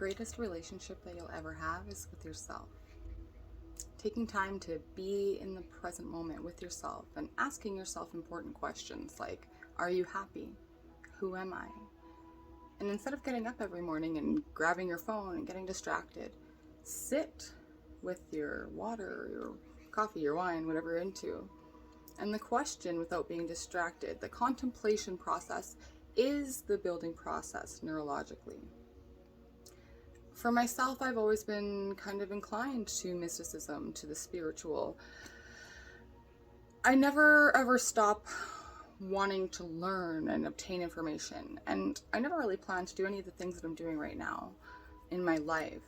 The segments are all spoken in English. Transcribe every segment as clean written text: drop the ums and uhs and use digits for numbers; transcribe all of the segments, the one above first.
greatest relationship that you'll ever have is with yourself. Taking time to be in the present moment with yourself and asking yourself important questions like, are you happy? Who am I? And instead of getting up every morning and grabbing your phone and getting distracted, sit with your water, your coffee, your wine, whatever you're into. And the question without being distracted, the contemplation process is the building process neurologically. For myself, I've always been kind of inclined to mysticism, to the spiritual. I never ever stop wanting to learn and obtain information, and I never really plan to do any of the things that I'm doing right now in my life.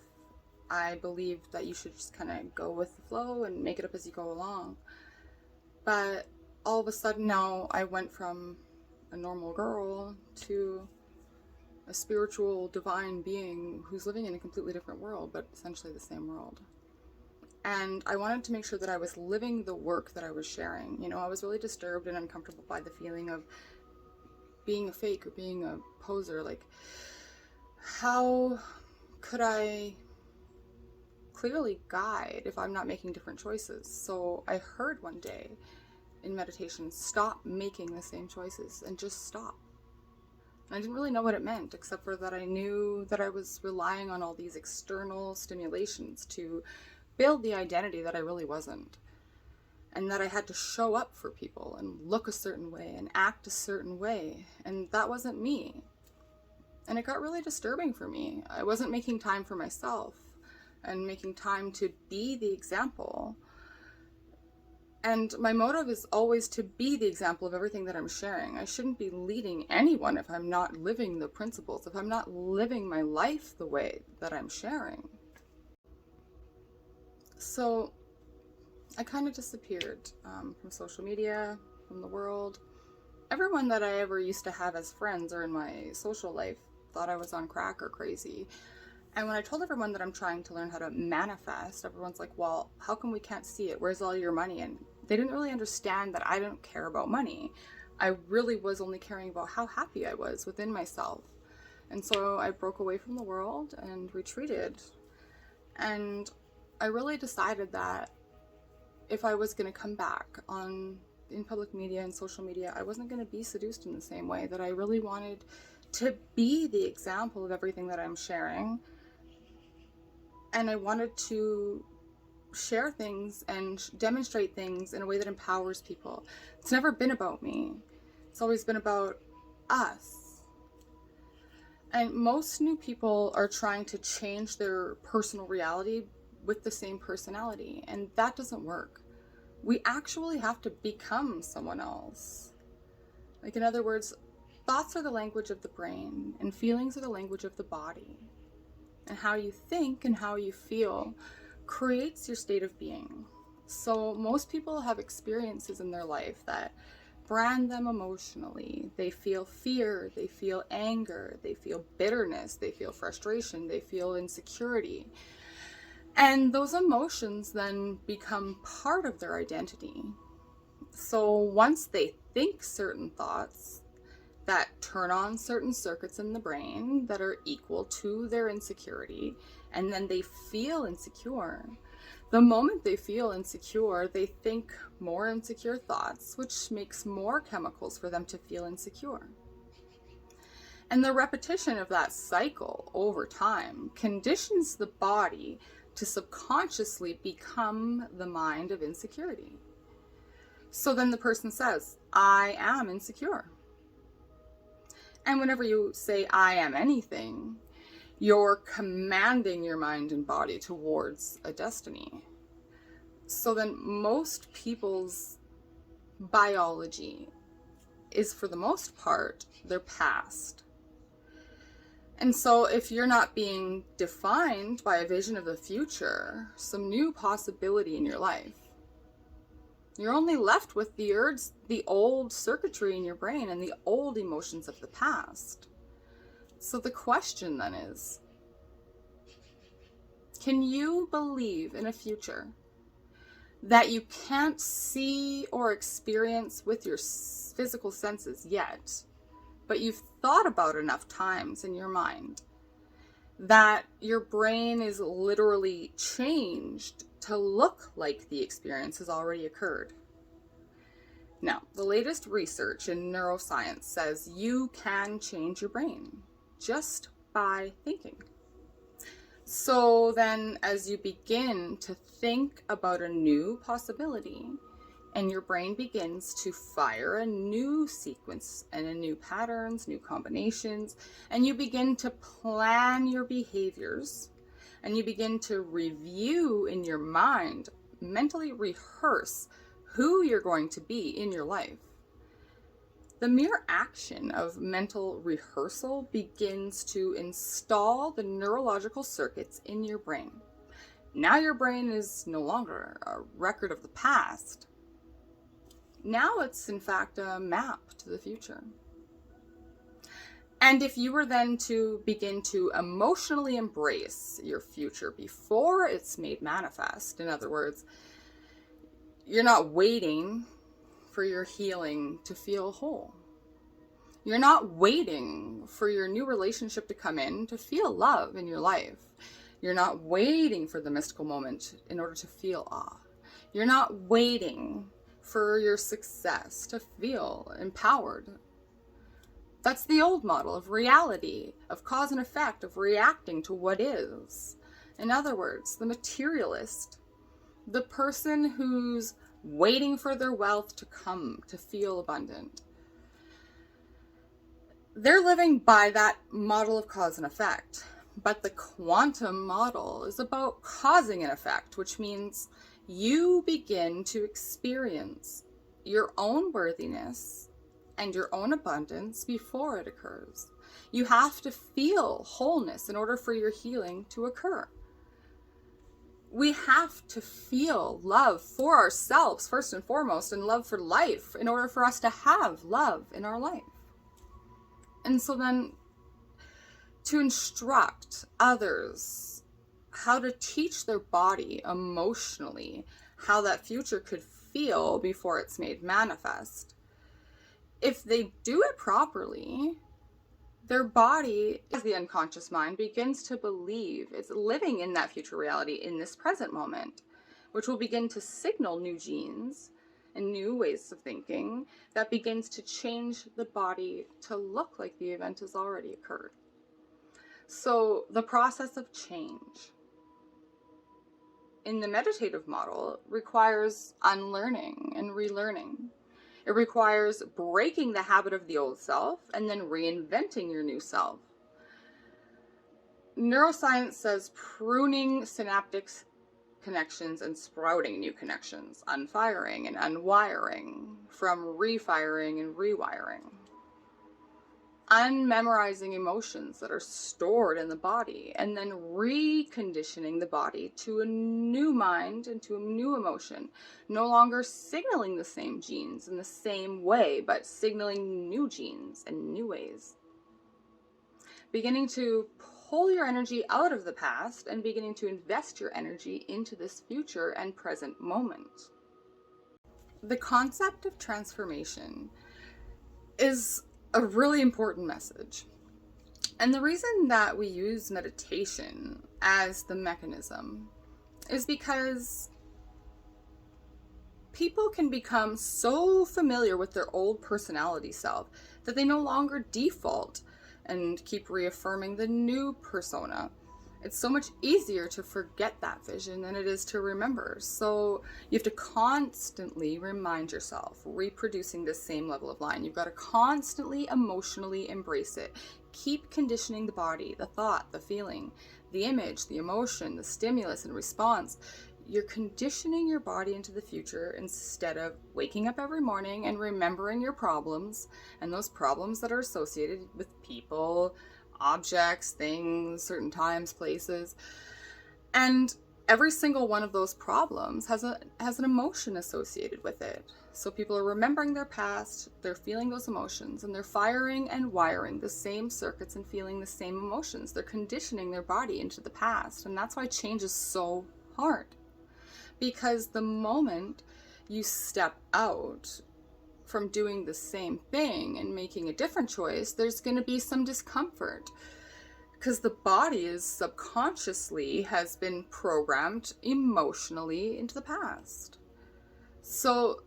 I believe that you should just kind of go with the flow and make it up as you go along. But all of a sudden now I went from a normal girl to a spiritual divine being who's living in a completely different world, but essentially the same world. And I wanted to make sure that I was living the work that I was sharing. You know, I was really disturbed and uncomfortable by the feeling of being a fake or being a poser. Like, how could I clearly guide if I'm not making different choices? So I heard one day in meditation, stop making the same choices and just stop. And I didn't really know what it meant, except for that I knew that I was relying on all these external stimulations to build the identity that I really wasn't. And that I had to show up for people and look a certain way and act a certain way. And that wasn't me. And it got really disturbing for me. I wasn't making time for myself and making time to be the example. And my motive is always to be the example of everything that I'm sharing. I shouldn't be leading anyone if I'm not living the principles, if I'm not living my life the way that I'm sharing. So I kind of disappeared from social media, from the world. Everyone that I ever used to have as friends or in my social life thought I was on crack or crazy. And when I told everyone that I'm trying to learn how to manifest, everyone's like, well, how come we can't see it? Where's all your money? And they didn't really understand that I don't care about money. I really was only caring about how happy I was within myself. And so I broke away from the world and retreated. And I really decided that if I was going to come back in public media and social media, I wasn't going to be seduced in the same way, that I really wanted to be the example of everything that I'm sharing. And I wanted to share things and demonstrate things in a way that empowers people. It's never been about me. It's always been about us. And most new people are trying to change their personal reality with the same personality, and that doesn't work. We actually have to become someone else. Like, in other words, thoughts are the language of the brain, and feelings are the language of the body. And how you think and how you feel creates your state of being. So most people have experiences in their life that brand them emotionally. They feel fear, they feel anger, they feel bitterness, they feel frustration, they feel insecurity. And those emotions then become part of their identity. So once they think certain thoughts that turn on certain circuits in the brain that are equal to their insecurity, and then they feel insecure. The moment they feel insecure, they think more insecure thoughts, which makes more chemicals for them to feel insecure. And the repetition of that cycle over time conditions the body to subconsciously become the mind of insecurity. So then the person says, I am insecure. And whenever you say, I am anything, you're commanding your mind and body towards a destiny. So then most people's biology is, for the most part, their past. And so if you're not being defined by a vision of the future, some new possibility in your life, you're only left with the old circuitry in your brain and the old emotions of the past. So the question then is, can you believe in a future that you can't see or experience with your physical senses yet, but you've thought about enough times in your mind that your brain is literally changed to look like the experience has already occurred. Now, the latest research in neuroscience says you can change your brain just by thinking. So then, as you begin to think about a new possibility, and your brain begins to fire a new sequence and a new patterns, new combinations, and you begin to plan your behaviors, and you begin to review in your mind, mentally rehearse who you're going to be in your life. The mere action of mental rehearsal begins to install the neurological circuits in your brain. Now your brain is no longer a record of the past. Now it's in fact a map to the future. And if you were then to begin to emotionally embrace your future before it's made manifest, in other words, you're not waiting for your healing to feel whole. You're not waiting for your new relationship to come in to feel love in your life. You're not waiting for the mystical moment in order to feel awe. You're not waiting for your success to feel empowered. That's the old model of reality, of cause and effect, of reacting to what is. In other words, the materialist, the person who's waiting for their wealth to come to feel abundant, they're living by that model of cause and effect. But the quantum model is about causing an effect, which means you begin to experience your own worthiness and your own abundance before it occurs. You have to feel wholeness in order for your healing to occur. We have to feel love for ourselves first and foremost, and love for life in order for us to have love in our life. And so then, to instruct others how to teach their body emotionally how that future could feel before it's made manifest, if they do it properly, their body, as the unconscious mind, begins to believe it's living in that future reality in this present moment, which will begin to signal new genes and new ways of thinking that begins to change the body to look like the event has already occurred. So the process of change in the meditative model requires unlearning and relearning. It requires breaking the habit of the old self and then reinventing your new self. Neuroscience says pruning synaptic connections and sprouting new connections, unfiring and unwiring from refiring and rewiring. Unmemorizing emotions that are stored in the body and then reconditioning the body to a new mind and to a new emotion, no longer signaling the same genes in the same way, but signaling new genes and new ways. Beginning to pull your energy out of the past and beginning to invest your energy into this future and present moment. The concept of transformation is a really important message. And the reason that we use meditation as the mechanism is because people can become so familiar with their old personality self that they no longer default and keep reaffirming the new persona. It's so much easier to forget that vision than it is to remember. So you have to constantly remind yourself, reproducing this same level of line. You've got to constantly emotionally embrace it. Keep conditioning the body, the thought, the feeling, the image, the emotion, the stimulus and response. You're conditioning your body into the future instead of waking up every morning and remembering your problems and those problems that are associated with people, objects, things, certain times, places. And every single one of those problems has an emotion associated with it. So people are remembering their past, they're feeling those emotions, and they're firing and wiring the same circuits and feeling the same emotions. They're conditioning their body into the past. And that's why change is so hard. Because the moment you step out from doing the same thing and making a different choice, there's going to be some discomfort. because the body is subconsciously has been programmed emotionally into the past. So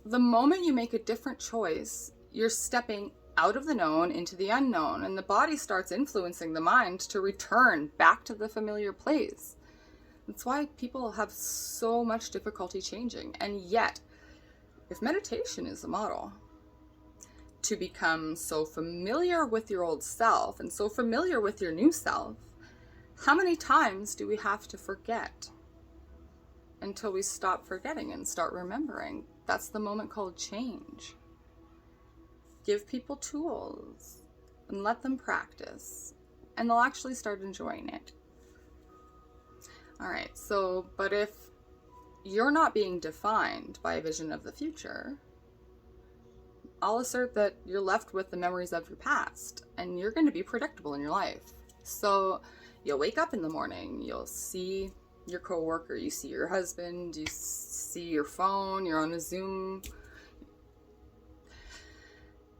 the moment you make a different choice, you're stepping out of the known into the unknown, and the body starts influencing the mind to return back to the familiar place. That's why people have so much difficulty changing. And yet, if meditation is the model to become so familiar with your old self and so familiar with your new self, how many times do we have to forget until we stop forgetting and start remembering? That's the moment called change. Give people tools and let them practice, and they'll actually start enjoying it. All right, so, but if you're not being defined by a vision of the future, I'll assert that you're left with the memories of your past, and you're going to be predictable in your life. So you'll wake up in the morning, you'll see your coworker, you see your husband, you see your phone, you're on a Zoom.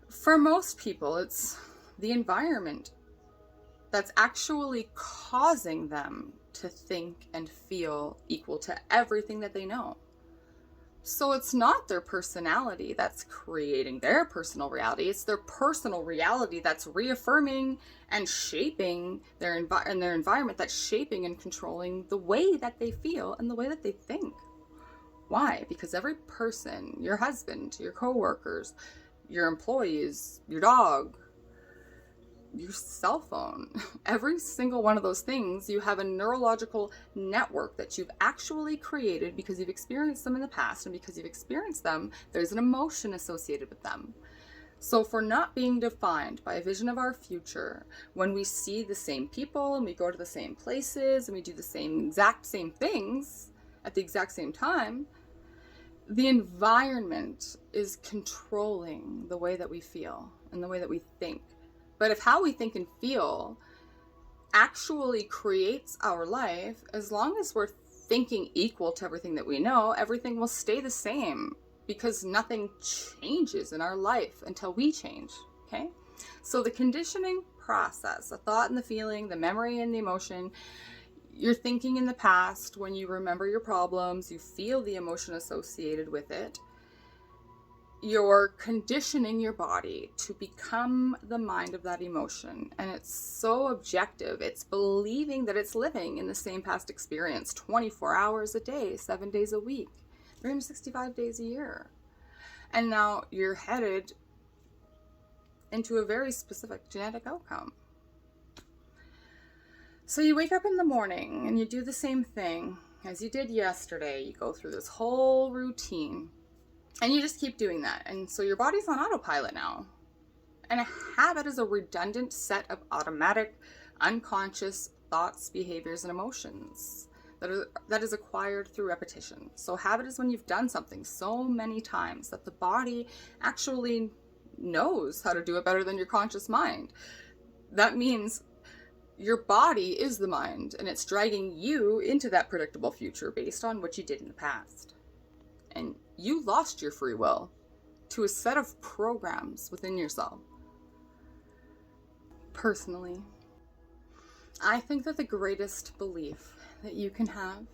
For most people, it's the environment that's actually causing them to think and feel equal to everything that they know. So it's not their personality that's creating their personal reality. It's their personal reality that's reaffirming and shaping their environment, that's shaping and controlling the way that they feel and the way that they think. Why? Because every person, your husband, your coworkers, your employees, your dog, your cell phone, every single one of those things, you have a neurological network that you've actually created because you've experienced them in the past, and because you've experienced them, there's an emotion associated with them. So if we're not being defined by a vision of our future, when we see the same people and we go to the same places and we do the exact same things at the exact same time, the environment is controlling the way that we feel and the way that we think. But if how we think and feel actually creates our life, as long as we're thinking equal to everything that we know, everything will stay the same, because nothing changes in our life until we change, okay? So the conditioning process, the thought and the feeling, the memory and the emotion, you're thinking in the past, when you remember your problems, you feel the emotion associated with it. You're conditioning your body to become the mind of that emotion. And it's so objective. It's believing that it's living in the same past experience 24 hours a day, 7 days a week, 365 days a year. And now you're headed into a very specific genetic outcome. So you wake up in the morning and you do the same thing as you did yesterday. You go through this whole routine. And you just keep doing that. And so your body's on autopilot now. And a habit is a redundant set of automatic, unconscious thoughts, behaviors, and emotions that is acquired through repetition. So habit is when you've done something so many times that the body actually knows how to do it better than your conscious mind. That means your body is the mind, and it's dragging you into that predictable future based on what you did in the past. And you lost your free will to a set of programs within yourself. Personally, I think that the greatest belief that you can have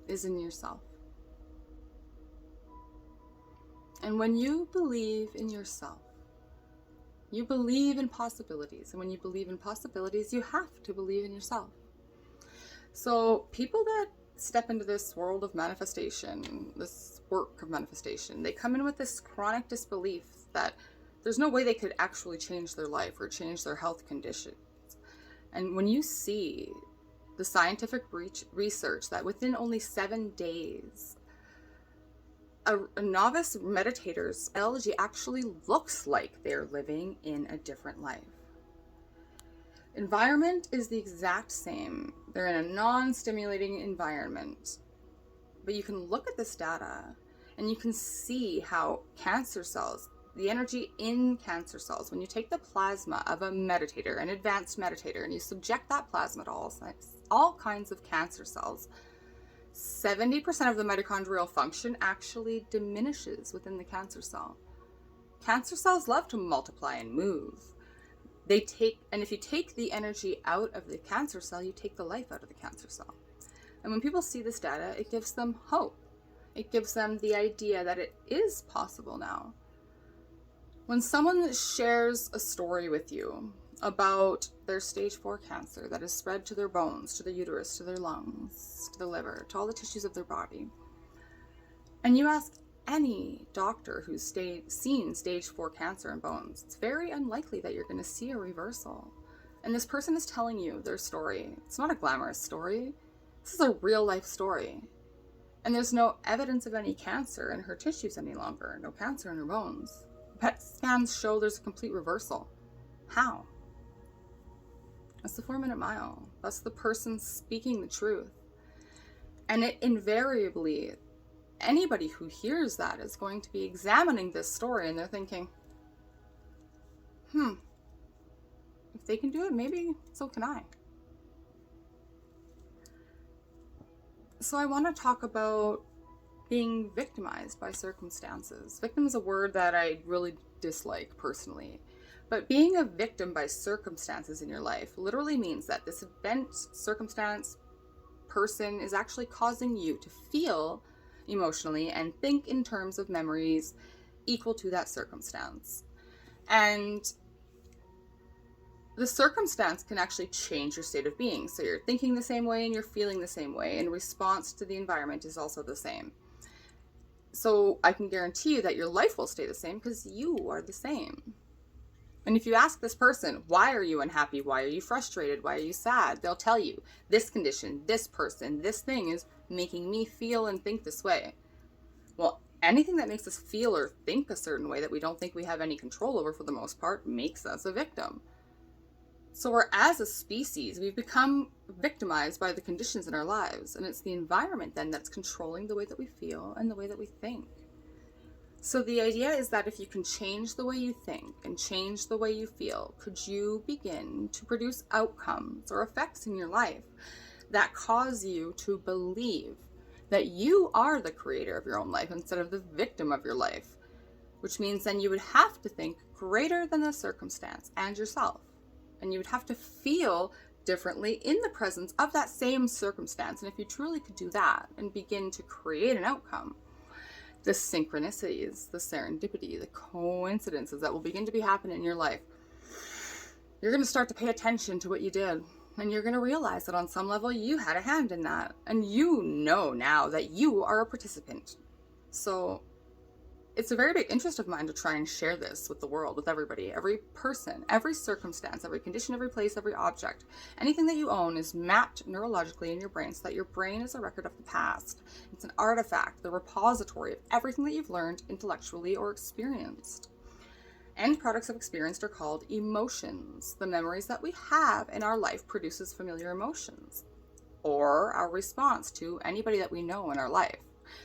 is in yourself. And when you believe in yourself, you believe in possibilities. And when you believe in possibilities, you have to believe in yourself. So people that step into this world of manifestation, this work of manifestation, they come in with this chronic disbelief that there's no way they could actually change their life or change their health conditions. And when you see the scientific research that within only 7 days, a novice meditator's biology actually looks like they're living in a different life. Environment is the exact same. They're in a non-stimulating environment. But you can look at this data and you can see how cancer cells, the energy in cancer cells, when you take the plasma of a meditator, an advanced meditator, and you subject that plasma to all kinds of cancer cells, 70% of the mitochondrial function actually diminishes within the cancer cell. Cancer cells love to multiply and move. And if you take the energy out of the cancer cell, you take the life out of the cancer cell. And when people see this data, it gives them hope. It gives them the idea that it is possible now. When someone shares a story with you about their stage 4 cancer that has spread to their bones, to their uterus, to their lungs, to the liver, to all the tissues of their body, and you ask any doctor who's seen stage 4 cancer in bones, it's very unlikely that you're going to see a reversal. And this person is telling you their story. It's not a glamorous story. This is a real life story. And there's no evidence of any cancer in her tissues any longer, no cancer in her bones. PET scans show there's a complete reversal. How? That's the 4-minute mile. That's the person speaking the truth. And it invariably, anybody who hears that is going to be examining this story and they're thinking, if they can do it, maybe so can I. So I want to talk about being victimized by circumstances. Victim is a word that I really dislike personally. But being a victim by circumstances in your life literally means that this event, circumstance, person is actually causing you to feel emotionally and think in terms of memories equal to that circumstance. And the circumstance can actually change your state of being. So you're thinking the same way and you're feeling the same way, and response to the environment is also the same. So I can guarantee you that your life will stay the same because you are the same. And if you ask this person, why are you unhappy? Why are you frustrated? Why are you sad? They'll tell you, this condition, this person, this thing is making me feel and think this way. Well, anything that makes us feel or think a certain way that we don't think we have any control over for the most part makes us a victim. So as a species, we've become victimized by the conditions in our lives. And it's the environment then that's controlling the way that we feel and the way that we think. So the idea is that if you can change the way you think and change the way you feel, could you begin to produce outcomes or effects in your life that cause you to believe that you are the creator of your own life instead of the victim of your life? Which means then you would have to think greater than the circumstance and yourself. And you would have to feel differently in the presence of that same circumstance. And if you truly could do that and begin to create an outcome, the synchronicities, the serendipity, the coincidences that will begin to be happening in your life, you're going to start to pay attention to what you did. And you're going to realize that on some level you had a hand in that. And you know now that you are a participant. So it's a very big interest of mine to try and share this with the world, with everybody, every person, every circumstance, every condition, every place, every object. Anything that you own is mapped neurologically in your brain so that your brain is a record of the past. It's an artifact, the repository of everything that you've learned intellectually or experienced. End products of experience are called emotions. The memories that we have in our life produces familiar emotions, or our response to anybody that we know in our life.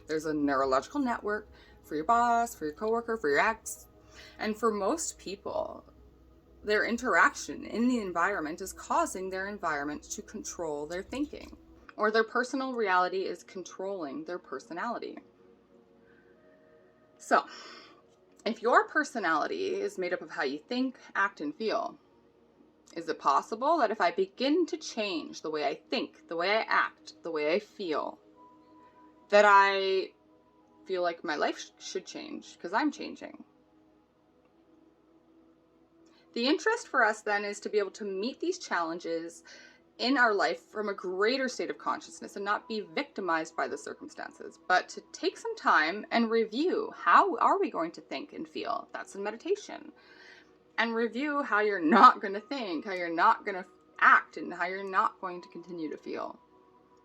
There's a neurological network for your boss, for your coworker, for your ex. And for most people, their interaction in the environment is causing their environment to control their thinking, or their personal reality is controlling their personality. So, if your personality is made up of how you think, act, and feel, is it possible that if I begin to change the way I think, the way I act, the way I feel, that I feel like my life should change because I'm changing? The interest for us then is to be able to meet these challenges in our life from a greater state of consciousness and not be victimized by the circumstances, but to take some time and review how are we going to think and feel. That's in meditation. And review how you're not going to think, how you're not going to act, and how you're not going to continue to feel.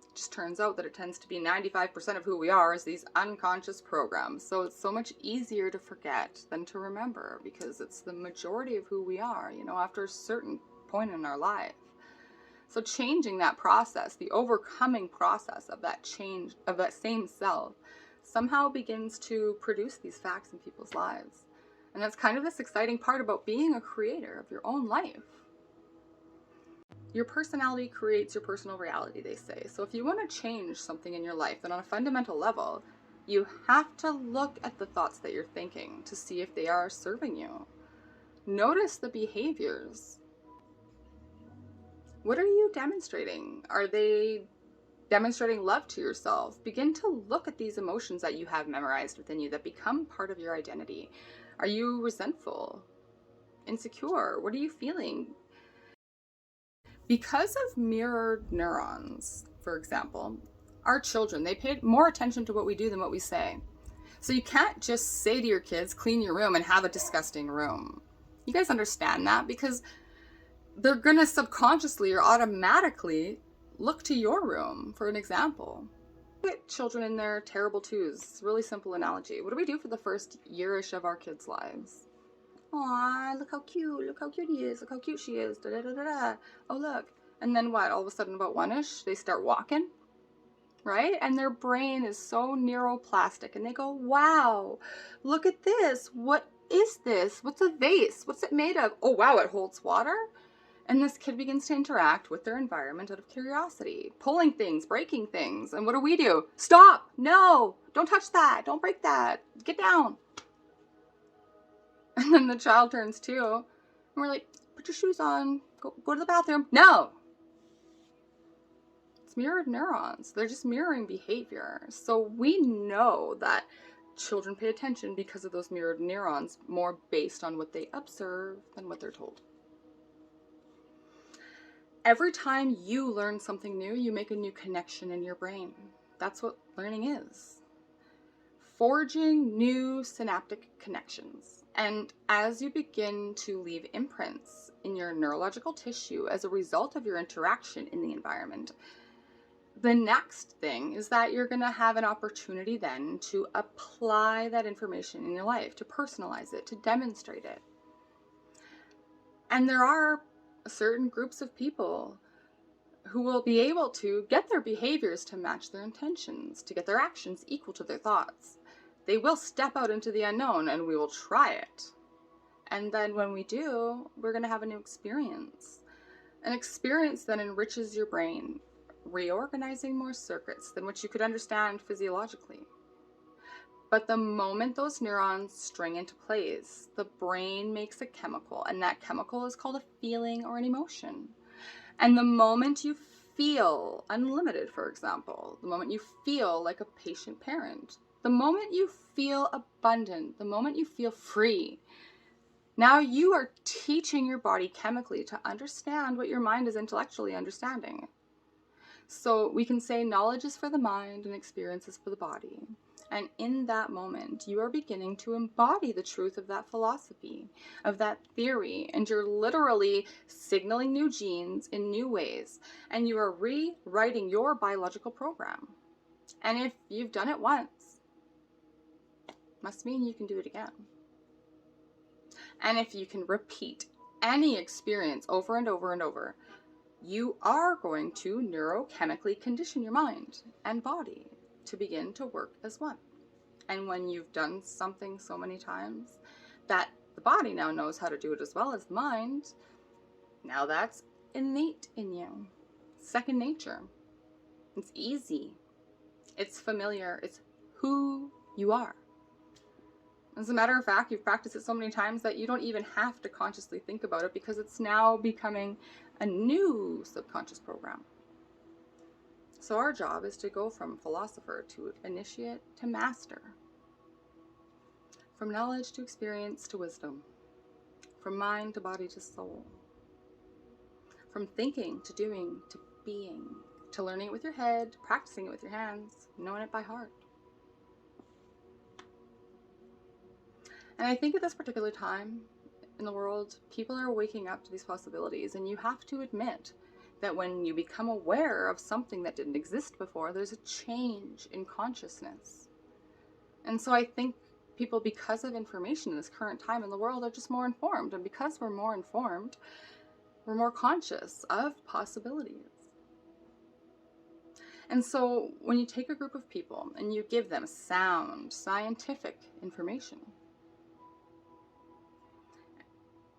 It just turns out that it tends to be 95% of who we are is these unconscious programs. So it's so much easier to forget than to remember because it's the majority of who we are, after a certain point in our life. So changing that process, the overcoming process of that change, of that same self, somehow begins to produce these facts in people's lives. And that's kind of this exciting part about being a creator of your own life. Your personality creates your personal reality, they say. So if you want to change something in your life, then on a fundamental level, you have to look at the thoughts that you're thinking to see if they are serving you. Notice the behaviors What are you demonstrating? Are they demonstrating love to yourself? Begin to look at these emotions that you have memorized within you that become part of your identity. Are you resentful? Insecure? What are you feeling? Because of mirrored neurons, for example, our children, they pay more attention to what we do than what we say. So you can't just say to your kids, clean your room and have a disgusting room. You guys understand that? Because they're going to subconsciously or automatically look to your room for an example. Get children in their terrible twos. It's a really simple analogy. What do we do for the first yearish of our kids' lives? Aw, look how cute he is, look how cute she is, da da da da da. Oh, look. And then what? All of a sudden, about one-ish, they start walking, right? And their brain is so neuroplastic, and they go, wow, look at this. What is this? What's a vase? What's it made of? Oh, wow, it holds water? And this kid begins to interact with their environment out of curiosity, pulling things, breaking things. And what do? Stop! No! Don't touch that! Don't break that! Get down! And then the child turns 2, and we're like, put your shoes on, go to the bathroom. No! It's mirrored neurons. They're just mirroring behavior. So we know that children pay attention because of those mirrored neurons more based on what they observe than what they're told. Every time you learn something new, you make a new connection in your brain. That's what learning is. Forging new synaptic connections. And as you begin to leave imprints in your neurological tissue as a result of your interaction in the environment, the next thing is that you're going to have an opportunity then to apply that information in your life, to personalize it, to demonstrate it. And there are certain groups of people who will be able to get their behaviors to match their intentions, to get their actions equal to their thoughts. They will step out into the unknown and we will try it. And then when we do, we're going to have a new experience. An experience that enriches your brain, reorganizing more circuits than what you could understand physiologically. But the moment those neurons string into place, the brain makes a chemical, and that chemical is called a feeling or an emotion. And the moment you feel unlimited, for example, the moment you feel like a patient parent, the moment you feel abundant, the moment you feel free, now you are teaching your body chemically to understand what your mind is intellectually understanding. So we can say knowledge is for the mind and experience is for the body. And in that moment, you are beginning to embody the truth of that philosophy, of that theory, and you're literally signaling new genes in new ways, and you are rewriting your biological program. And if you've done it once, must mean you can do it again. And if you can repeat any experience over and over and over, you are going to neurochemically condition your mind and body to begin to work as one. And when you've done something so many times that the body now knows how to do it as well as the mind, now that's innate in you. Second nature. It's easy. It's familiar. It's who you are. As a matter of fact, you've practiced it so many times that you don't even have to consciously think about it because it's now becoming a new subconscious program. So our job is to go from philosopher to initiate to master. From knowledge to experience to wisdom. From mind to body to soul. From thinking to doing to being. To learning it with your head, practicing it with your hands, knowing it by heart. And I think at this particular time in the world, people are waking up to these possibilities, and you have to admit that when you become aware of something that didn't exist before, there's a change in consciousness. And so I think people, because of information in this current time in the world, are just more informed. And because we're more informed, we're more conscious of possibilities. And so when you take a group of people and you give them sound, scientific information,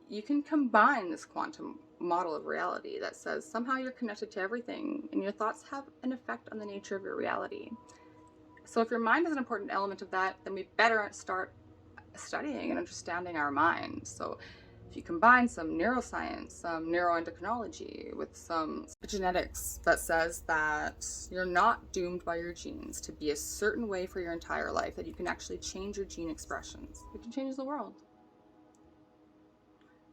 you can combine this quantum model of reality that says somehow you're connected to everything and your thoughts have an effect on the nature of your reality. So if your mind is an important element of that, then we better start studying and understanding our mind. So If you combine some neuroscience, some neuroendocrinology with some genetics that says that you're not doomed by your genes to be a certain way for your entire life, that you can actually change your gene expressions, we can change the world.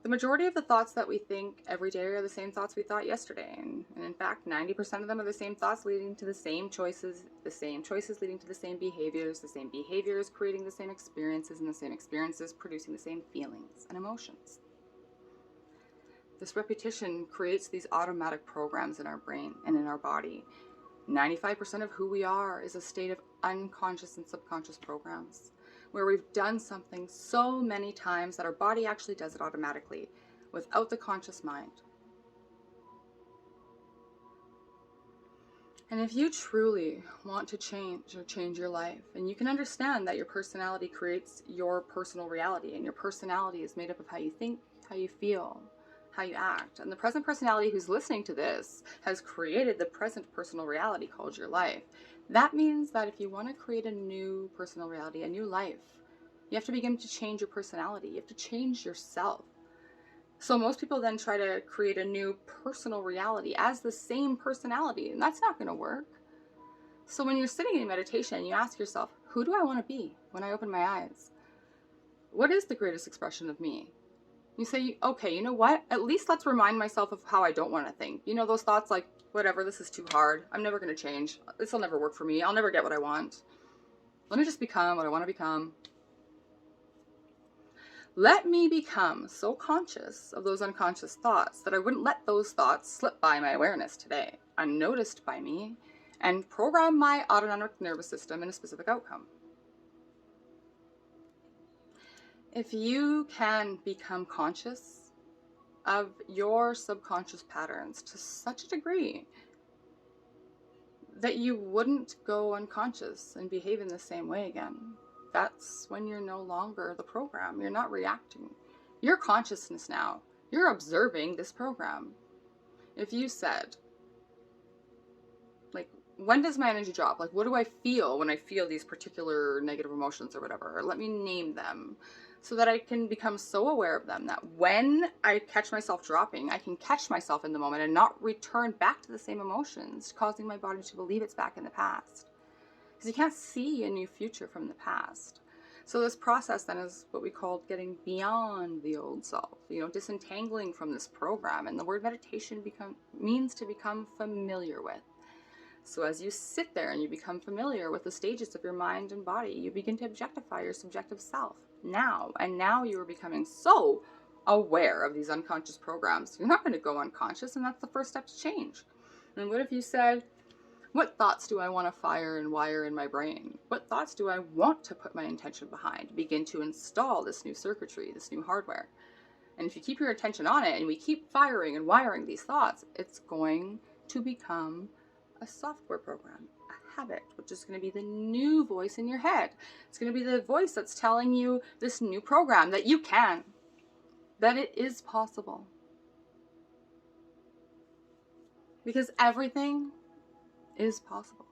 The majority of the thoughts that we think every day are the same thoughts we thought yesterday. And in fact, 90% of them are the same thoughts leading to the same choices leading to the same behaviors creating the same experiences, and the same experiences producing the same feelings and emotions. This repetition creates these automatic programs in our brain and in our body. 95% of who we are is a state of unconscious and subconscious programs, where we've done something so many times that our body actually does it automatically without the conscious mind. And if you truly want to change your life, and you can understand that your personality creates your personal reality, and your personality is made up of how you think, how you feel, how you act. And the present personality who's listening to this has created the present personal reality called your life. That means that if you want to create a new personal reality, a new life, you have to begin to change your personality. You have to change yourself. So most people then try to create a new personal reality as the same personality, and that's not going to work. So when you're sitting in meditation, you ask yourself, who do I want to be when I open my eyes? What is the greatest expression of me? You say, okay, you know what? At least let's remind myself of how I don't want to think. You know, those thoughts like, whatever, this is too hard. I'm never going to change. This will never work for me. I'll never get what I want. Let me just become what I want to become. Let me become so conscious of those unconscious thoughts that I wouldn't let those thoughts slip by my awareness today, unnoticed by me, and program my autonomic nervous system in a specific outcome. If you can become conscious of your subconscious patterns to such a degree that you wouldn't go unconscious and behave in the same way again, that's when you're no longer the program. You're not reacting. You're consciousness now. You're observing this program. If you said, like, when does my energy drop? Like, what do I feel when I feel these particular negative emotions or whatever? Or let me name them so that I can become so aware of them that when I catch myself dropping, I can catch myself in the moment and not return back to the same emotions, causing my body to believe it's back in the past. Because you can't see a new future from the past. So this process then is what we call getting beyond the old self, disentangling from this program. And the word meditation means to become familiar with. So as you sit there and you become familiar with the stages of your mind and body, you begin to objectify your subjective self now. And now you are becoming so aware of these unconscious programs. You're not going to go unconscious, and that's the first step to change. And what if you said, what thoughts do I want to fire and wire in my brain? What thoughts do I want to put my intention behind? Begin to install this new circuitry, this new hardware. And if you keep your attention on it and we keep firing and wiring these thoughts, it's going to become a software program, a habit, which is going to be the new voice in your head. It's going to be the voice that's telling you this new program that you can, that it is possible. Because everything is possible.